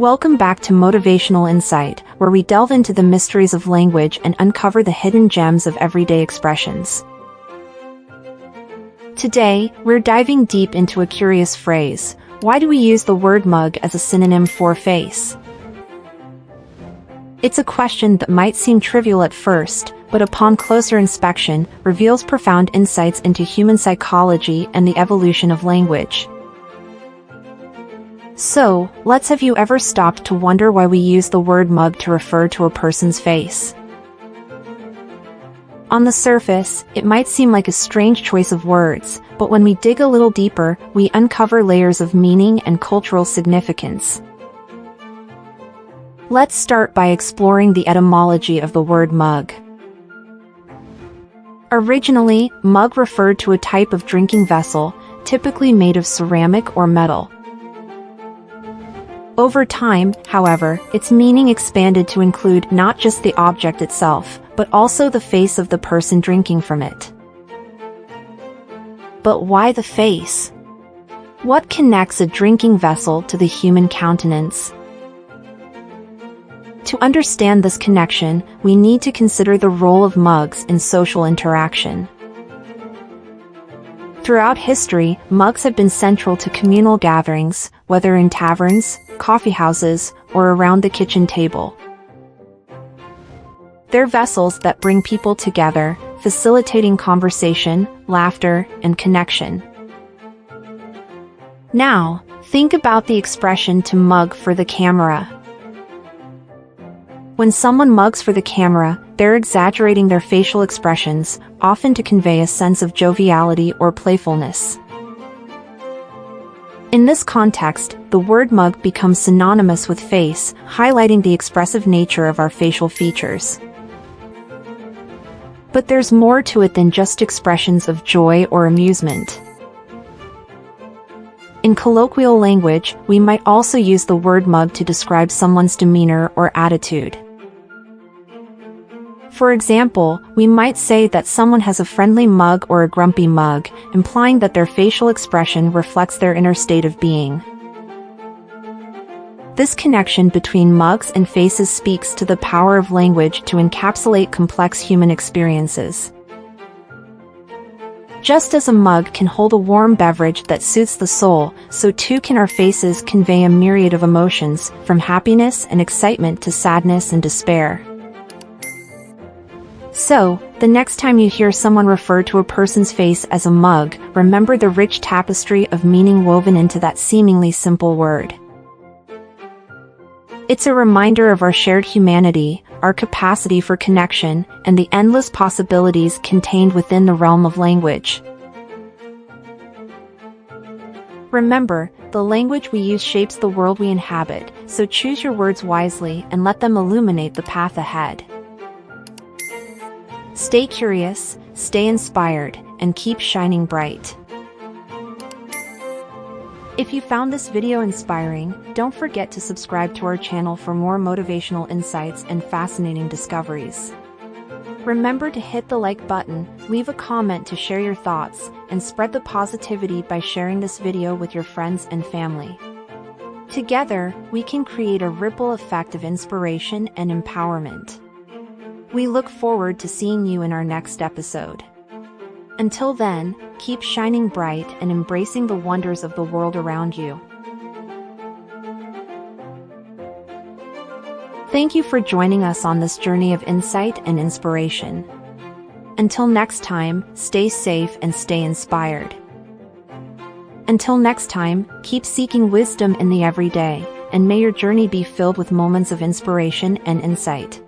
Welcome back to Motivational Insight, where we delve into the mysteries of language and uncover the hidden gems of everyday expressions. Today, we're diving deep into a curious phrase. Why do we use the word mug as a synonym for face? It's a question that might seem trivial at first, but upon closer inspection, reveals profound insights into human psychology and the evolution of language. So, have you ever stopped to wonder why we use the word mug to refer to a person's face? On the surface, it might seem like a strange choice of words, but when we dig a little deeper, we uncover layers of meaning and cultural significance. Let's start by exploring the etymology of the word mug. Originally, mug referred to a type of drinking vessel, typically made of ceramic or metal. Over time, however, its meaning expanded to include not just the object itself, but also the face of the person drinking from it. But why the face? What connects a drinking vessel to the human countenance? To understand this connection, we need to consider the role of mugs in social interaction. Throughout history, mugs have been central to communal gatherings, whether in taverns, coffeehouses, or around the kitchen table. They're vessels that bring people together, facilitating conversation, laughter, and connection. Now, think about the expression to mug for the camera. When someone mugs for the camera, they're exaggerating their facial expressions, often to convey a sense of joviality or playfulness. In this context, the word mug becomes synonymous with face, highlighting the expressive nature of our facial features. But there's more to it than just expressions of joy or amusement. In colloquial language, we might also use the word mug to describe someone's demeanor or attitude. For example, we might say that someone has a friendly mug or a grumpy mug, implying that their facial expression reflects their inner state of being. This connection between mugs and faces speaks to the power of language to encapsulate complex human experiences. Just as a mug can hold a warm beverage that suits the soul, so too can our faces convey a myriad of emotions, from happiness and excitement to sadness and despair. So, the next time you hear someone refer to a person's face as a mug, remember the rich tapestry of meaning woven into that seemingly simple word. It's a reminder of our shared humanity, our capacity for connection, and the endless possibilities contained within the realm of language. Remember, the language we use shapes the world we inhabit, so choose your words wisely and let them illuminate the path ahead. Stay curious, stay inspired, and keep shining bright. If you found this video inspiring, don't forget to subscribe to our channel for more motivational insights and fascinating discoveries. Remember to hit the like button, leave a comment to share your thoughts, and spread the positivity by sharing this video with your friends and family. Together, we can create a ripple effect of inspiration and empowerment. We look forward to seeing you in our next episode. Until then, keep shining bright and embracing the wonders of the world around you. Thank you for joining us on this journey of insight and inspiration. Until next time, stay safe and stay inspired. Until next time, keep seeking wisdom in the everyday, and may your journey be filled with moments of inspiration and insight.